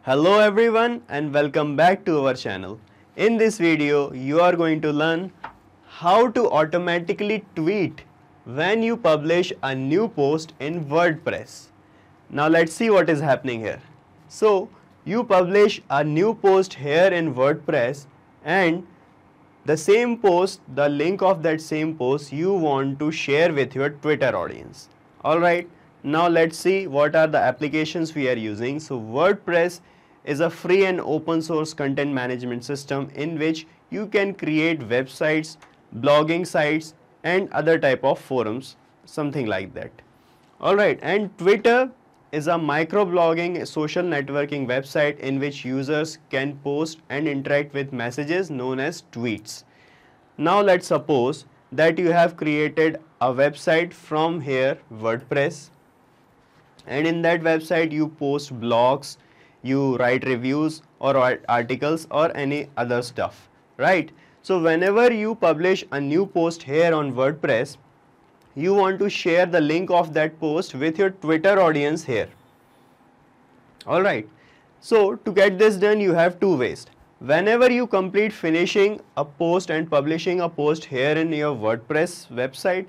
Hello everyone and welcome back to our channel. In this video, you are going to learn how to automatically tweet when you publish a new post in WordPress. Now let's see what is happening here. So you publish a new post here in WordPress and the same post, the link of that same post you want to share with your Twitter audience. Alright, now let's see what are the applications we are using. So WordPress is a free and open source content management system in which you can create websites, blogging sites and other type of forums, something like that. Alright, and Twitter is a microblogging social networking website in which users can post and interact with messages known as tweets. Now let's suppose that you have created a website from here, WordPress, and in that website you post blogs, you write reviews or articles or any other stuff, right? So whenever you publish a new post here on WordPress, you want to share the link of that post with your Twitter audience here. Alright, so to get this done you have two ways. Whenever you complete finishing a post and publishing a post here in your WordPress website,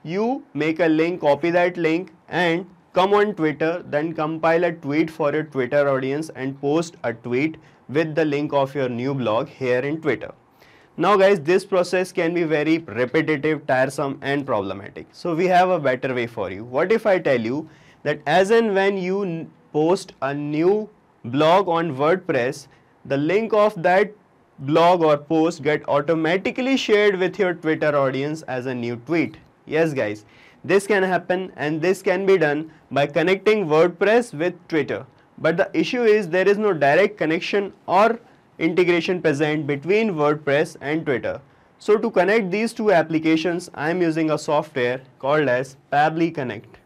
you make a link, copy that link and come on Twitter, then compile a tweet for your Twitter audience and post a tweet with the link of your new blog here in Twitter. Now guys, this process can be very repetitive, tiresome and problematic. So we have a better way for you. What if I tell you that as and when you post a new blog on WordPress, the link of that blog or post get automatically shared with your Twitter audience as a new tweet. Yes guys, this can happen and this can be done by connecting WordPress with Twitter. But the issue is there is no direct connection or integration present between WordPress and Twitter. So to connect these two applications, I am using a software called as Pabbly Connect.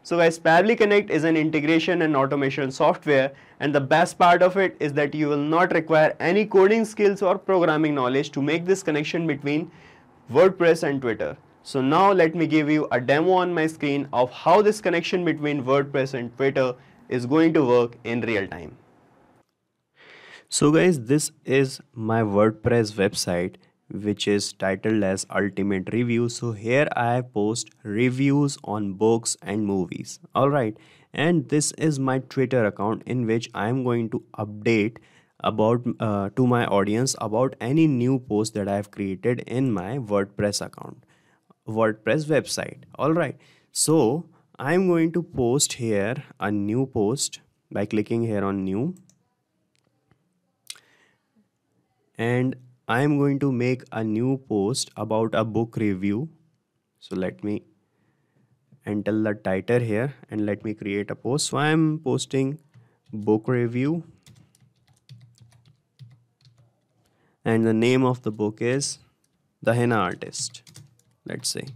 So guys, Pabbly Connect is an integration and automation software, and the best part of it is that you will not require any coding skills or programming knowledge to make this connection between WordPress and Twitter. So now let me give you a demo on my screen of how this connection between WordPress and Twitter is going to work in real time. So guys, this is my WordPress website which is titled as Ultimate Review. So here I post reviews on books and movies. Alright, and this is my Twitter account in which I am going to update about to my audience about any new post that I have created in my WordPress account, WordPress website. Alright, so I am going to post here a new post by clicking here on new. And I am going to make a new post about a book review. So let me enter the title here and let me create a post. So I am posting book review and the name of the book is The Henna Artist, let's say,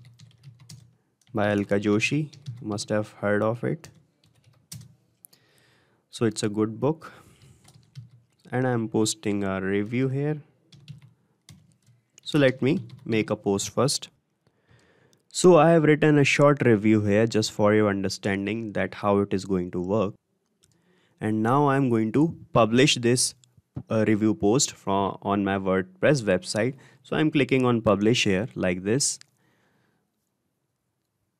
by Alka Joshi. You must have heard of it. So it's a good book. And I'm posting a review here. So let me make a post first. So I have written a short review here just for your understanding that how it is going to work. And now I'm going to publish this review post on my WordPress website. So I'm clicking on publish here like this.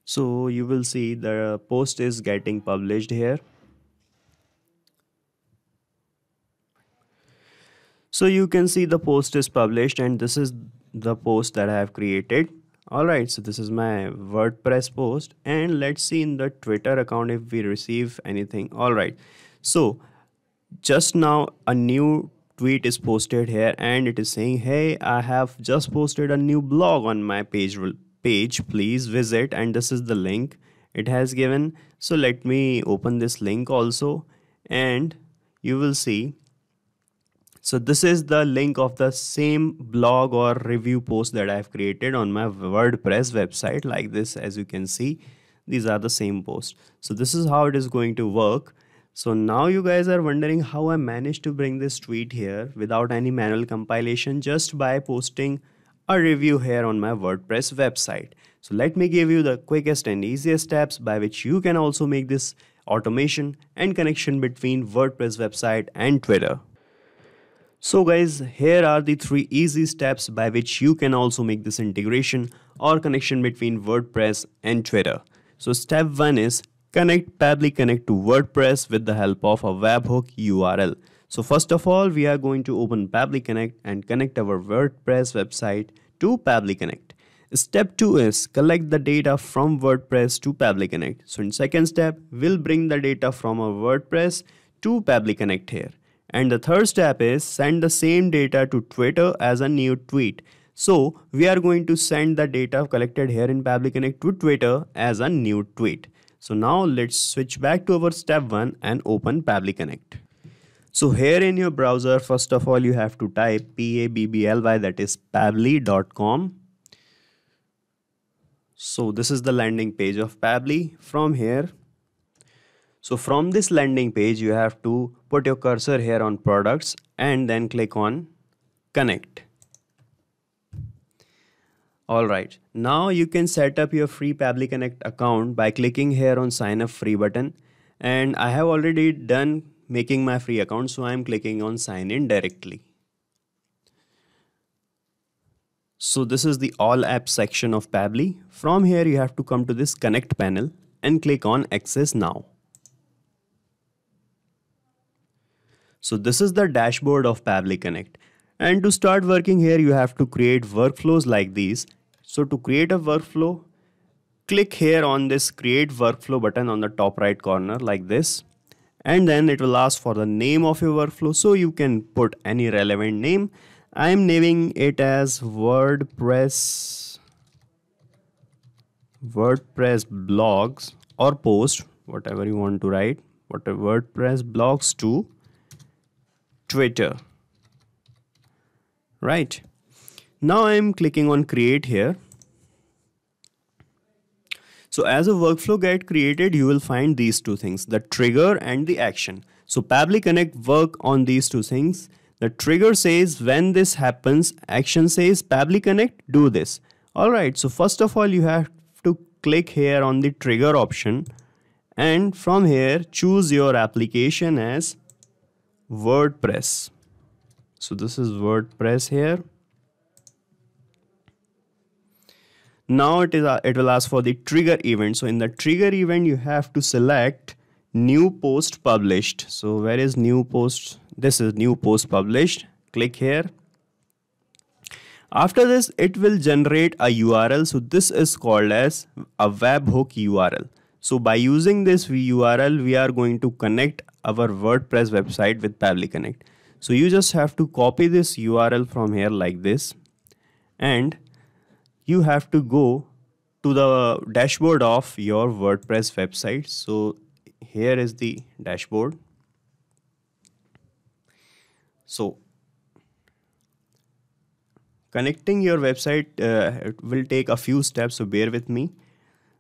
So you will see the post is getting published here. So you can see the post is published and this is the post that I have created. Alright, so this is my WordPress post and let's see in the Twitter account if we receive anything. Alright, so just now a new tweet is posted here and it is saying, hey, I have just posted a new blog on my page, please visit, and this is the link it has given. So let me open this link also and you will see. So this is the link of the same blog or review post that I have created on my WordPress website like this. As you can see, these are the same posts. So this is how it is going to work. So now you guys are wondering how I managed to bring this tweet here without any manual compilation just by posting a review here on my WordPress website. So let me give you the quickest and easiest steps by which you can also make this automation, and connection between WordPress website and Twitter. So guys, here are the 3 easy steps by which you can also make this integration or connection between WordPress and Twitter. So step 1 is connect Pabbly Connect to WordPress with the help of a webhook URL. So first of all, we are going to open Pabbly Connect and connect our WordPress website to Pabbly Connect. Step 2 is collect the data from WordPress to Pabbly Connect. So in second step, we'll bring the data from our WordPress to Pabbly Connect here. And the third step is send the same data to Twitter as a new tweet. So we are going to send the data collected here in Pabbly Connect to Twitter as a new tweet. So now let's switch back to our step 1 and open Pabbly Connect. So here in your browser, first of all, you have to type Pabbly, that is pabbly.com. So this is the landing page of Pabbly. From here, so from this landing page, you have to put your cursor here on products and then click on connect. Alright, now you can set up your free Pabbly Connect account by clicking here on sign up free button. And I have already done making my free account, so I am clicking on sign in directly. So this is the all apps section of Pabbly. From here you have to come to this connect panel and click on access now. So this is the dashboard of Pabbly Connect. And to start working here, you have to create workflows like these. So to create a workflow, click here on this create workflow button on the top right corner like this. And then it will ask for the name of your workflow. So you can put any relevant name. I am naming it as WordPress blogs or post, whatever you want to write, whatever WordPress blogs to Twitter. Right. Now I am clicking on create here. So as a workflow get created, you will find these two things, the trigger and the action. So Pabbly Connect work on these two things. The trigger says when this happens, action says Pabbly Connect do this. Alright, so first of all you have to click here on the trigger option and from here choose your application as WordPress. So this is WordPress here. Now it will ask for the trigger event. So in the trigger event you have to select new post published. So where is new post? This is new post published. Click here. After this, it will generate a URL. So this is called as a webhook URL. So by using this URL, we are going to connect our WordPress website with Pabbly Connect. So you just have to copy this URL from here like this. And you have to go to the dashboard of your WordPress website. So here is the dashboard. So connecting your website it will take a few steps, so bear with me.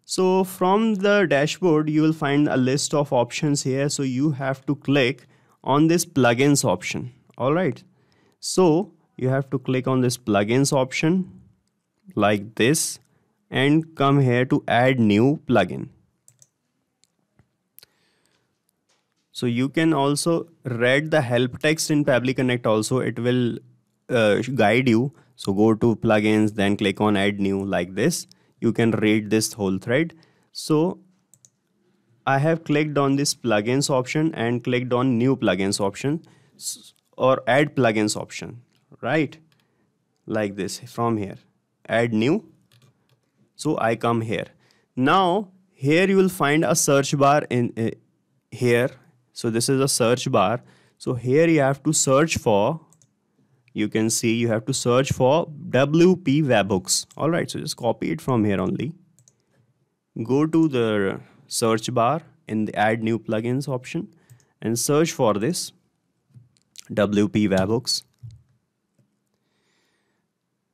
So from the dashboard you will find a list of options here. So you have to click on this plugins option. Alright, so you have to click on this plugins option like this and come here to add new plugin. So you can also read the help text in Pabbly Connect also. It will guide you. So go to plugins, then click on add new like this. You can read this whole thread. So I have clicked on this plugins option and clicked on new plugins option or add plugins option, right? Like this from here, add new. So I come here. Now here you will find a search bar in here. So this is a search bar. So here you have to search for, you can see you have to search for WP webhooks. Alright, so just copy it from here only. Go to the search bar in the add new plugins option and search for this WP webhooks.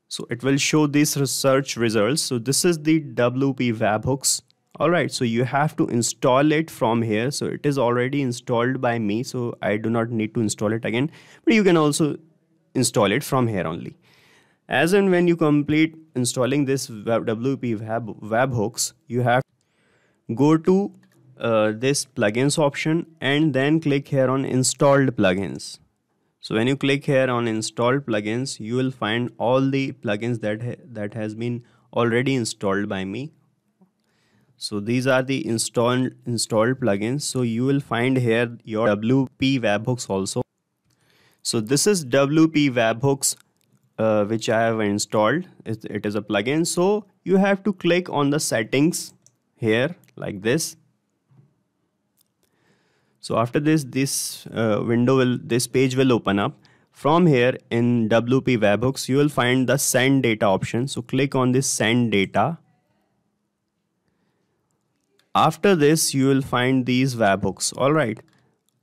So it will show these search results. So this is the WP webhooks. Alright, so you have to install it from here. So it is already installed by me, so I do not need to install it again, but you can also install it from here only. As and when you complete installing this WP webhooks, you have to go to this plugins option and then click here on installed plugins. So when you click here on installed plugins, you will find all the plugins that has been already installed by me. So these are the installed plugins. So you will find here your WP webhooks also. So this is WP webhooks which I have installed. It is a plugin. So you have to click on the settings here like this. So after this this page will open up. From here in WP webhooks, you will find the send data option. So click on this send data. After this, you will find these webhooks, all right,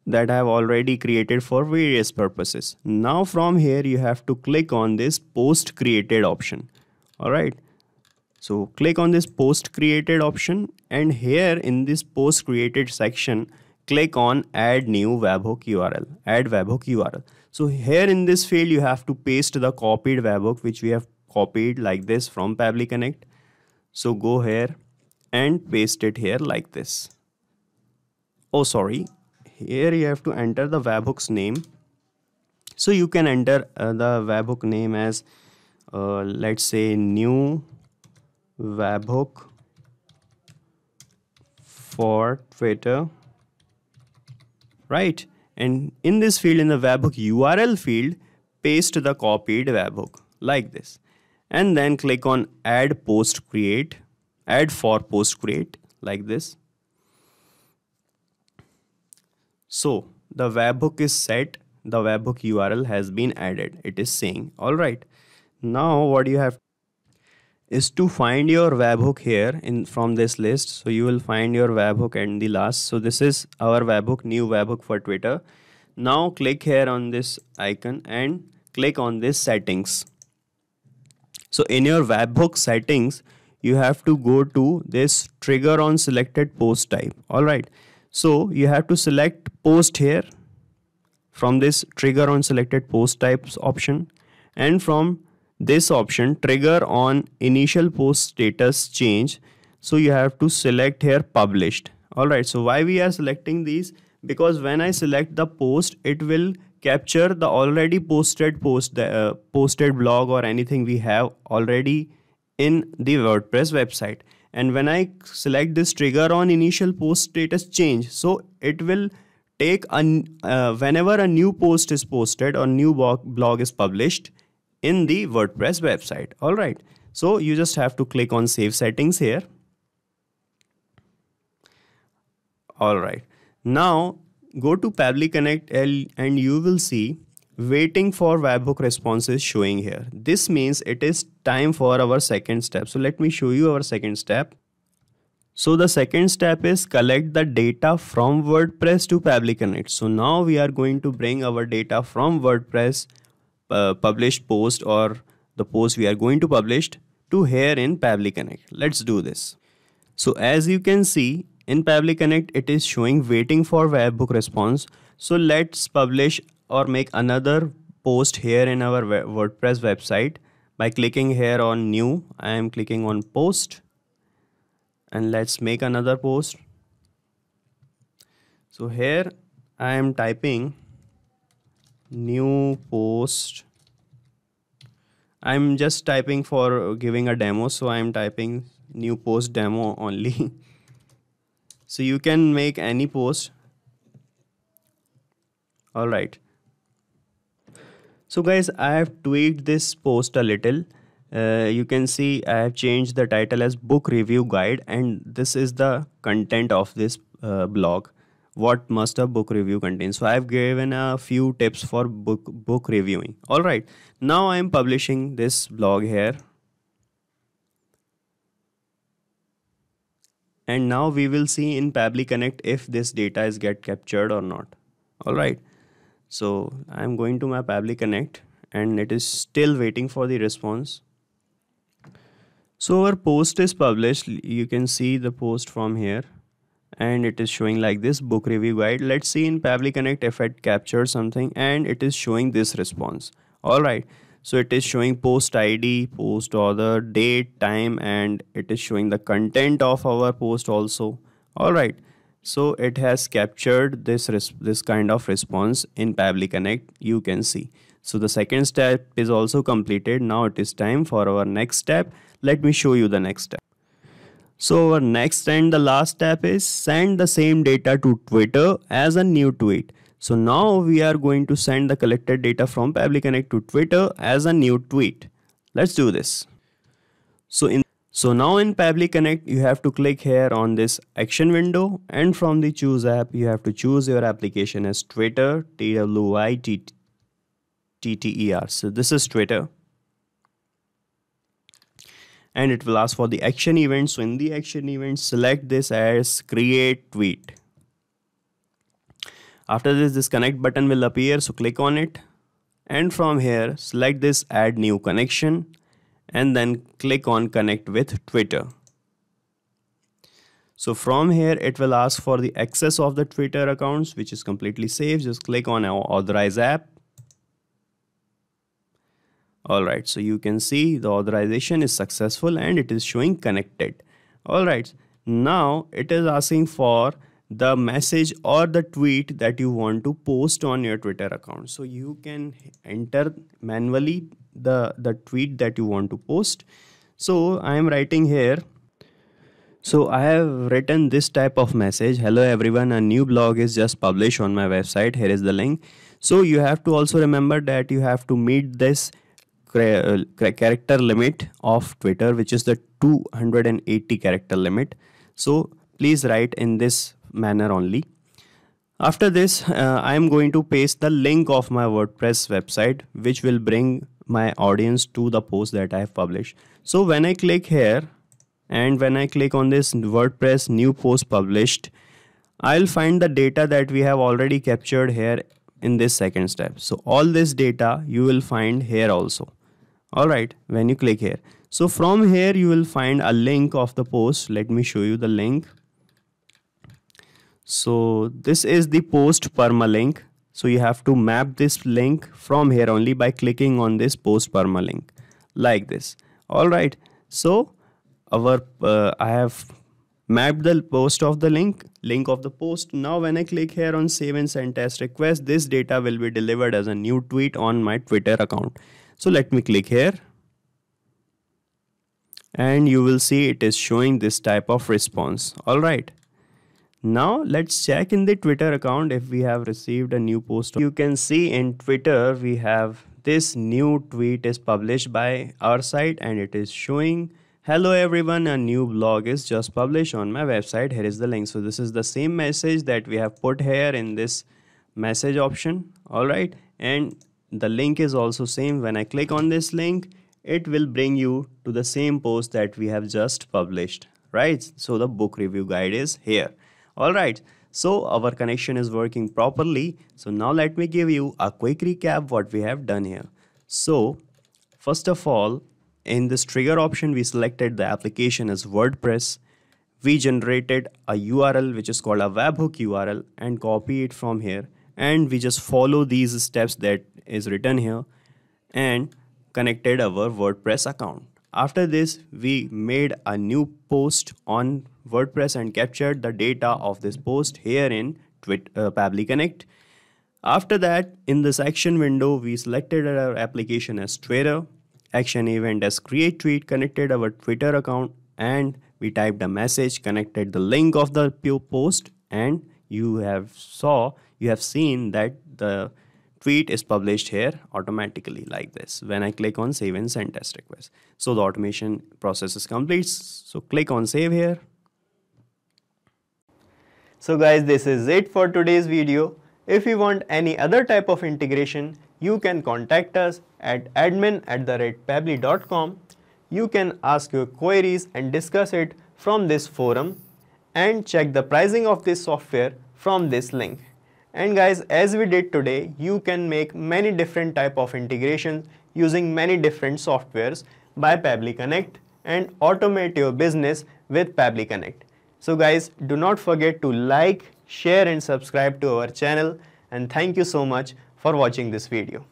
that I have already created for various purposes. Now from here, you have to click on this post created option, all right. So click on this post created option, and here in this post created section, click on add new webhook URL, add webhook URL. So here in this field, you have to paste the copied webhook, which we have copied like this from Pabbly Connect. So go here and paste it here like this. Oh, sorry. Here you have to enter the webhook's name. So you can enter the webhook name as, let's say, new webhook for Twitter, right? And in this field, in the webhook URL field, paste the copied webhook like this, and then click on add post create, add for post create like this. So the webhook is set, the webhook URL has been added, it is saying. All right, now what you have is to find your webhook here from this list. So you will find your webhook and the last. So this is our webhook, new webhook for Twitter. Now click here on this icon and click on this settings. So in your webhook settings, you have to go to this trigger on selected post type. All right. So you have to select post here from this trigger on selected post types option, and from this option trigger on initial post status change. So you have to select here published. All right. So why we are selecting these? Because when I select the post, it will capture the already posted posted blog or anything we have already in the WordPress website. And when I select this trigger on initial post status change, so it will take whenever a new post is posted or new blog is published in the WordPress website. All right. So you just have to click on save settings here. All right. Now go to Pabbly Connect and you will see waiting for webhook responses showing here. This means it is time for our second step. So let me show you our second step. So the second step is collect the data from WordPress to Pabbly Connect. So now we are going to bring our data from WordPress published post or the post we are going to publish to here in Pabbly Connect. Let's do this. So as you can see in Pabbly Connect, it is showing waiting for webhook response. So let's publish or make another post here in our WordPress website by clicking here on new. I am clicking on post and let's make another post. So here I am typing new post. I'm just typing for giving a demo, so I'm typing new post demo only. So you can make any post. All right. So guys, I have tweaked this post a little. You can see I have changed the title as book review guide, and this is the content of this blog. What must a book review contain? So I have given a few tips for book reviewing. All right. Now I am publishing this blog here. And now we will see in Pabbly Connect if this data is get captured or not. All right. So I'm going to my Pabbly Connect and it is still waiting for the response. So our post is published. You can see the post from here and it is showing like this book review guide. Let's see in Pabbly Connect if it captures something, and it is showing this response. All right. So it is showing post ID, post author, date, time, and it is showing the content of our post also. All right. So it has captured this kind of response in Pabbly Connect, you can see. So the second step is also completed. Now it is time for our next step. Let me show you the next step. So our next and the last step is send the same data to Twitter as a new tweet. So now we are going to send the collected data from Pabbly Connect to Twitter as a new tweet. Let's do this. So now in Pabbly Connect, you have to click here on this action window, and from the choose app, you have to choose your application as Twitter, TWITTER. So this is Twitter. And it will ask for the action event. So in the action event, select this as create tweet. After this connect button will appear. So click on it. And from here, select this add new connection. And then click on connect with Twitter. So from here, it will ask for the access of the Twitter accounts, which is completely safe. Just click on authorize app. Alright, so you can see the authorization is successful and it is showing connected. Alright, now it is asking for the message or the tweet that you want to post on your Twitter account. So you can enter manually the tweet that you want to post. So I am writing here. So I have written this type of message. Hello everyone, a new blog is just published on my website. Here is the link. So you have to also remember that you have to meet this character limit of Twitter, which is the 280 character limit. So please write in this manner only. After this, I am going to paste the link of my WordPress website, which will bring my audience to the post that I have published. So when I click here and when I click on this WordPress new post published, I'll find the data that we have already captured here in this second step. So all this data you will find here also. Alright, when you click here. So from here you will find a link of the post. Let me show you the link. So this is the post permalink. So you have to map this link from here only by clicking on this post permalink like this. Alright, so I have mapped the post of the link of the post. Now when I click here on save and send test request, this data will be delivered as a new tweet on my Twitter account. So let me click here and you will see it is showing this type of response. Alright. Now let's check in the Twitter account if we have received a new post. You can see in Twitter we have this new tweet is published by our site and it is showing, hello everyone, a new blog is just published on my website. Here is the link. So this is the same message that we have put here in this message option. Alright, and the link is also same. When I click on this link, it will bring you to the same post that we have just published, right? So the book review guide is here. Alright, so our connection is working properly. So now let me give you a quick recap what we have done here. So first of all, in this trigger option, we selected the application as WordPress. We generated a URL which is called a webhook URL and copy it from here. And we just follow these steps that is written here and connected our WordPress account. After this, we made a new post on WordPress and captured the data of this post here in Pabbly Connect. After that, in this action window, we selected our application as Twitter, action event as create tweet, connected our Twitter account, and we typed a message, connected the link of the post, and you have seen that the tweet is published here automatically like this when I click on save and send test request. So the automation process is complete. So click on save here. So guys, this is it for today's video. If you want any other type of integration, you can contact us at admin@pabbly.com. You can ask your queries and discuss it from this forum and check the pricing of this software from this link. And guys, as we did today, you can make many different type of integrations using many different softwares by Pabbly Connect and automate your business with Pabbly Connect. So guys, do not forget to like, share and subscribe to our channel, and thank you so much for watching this video.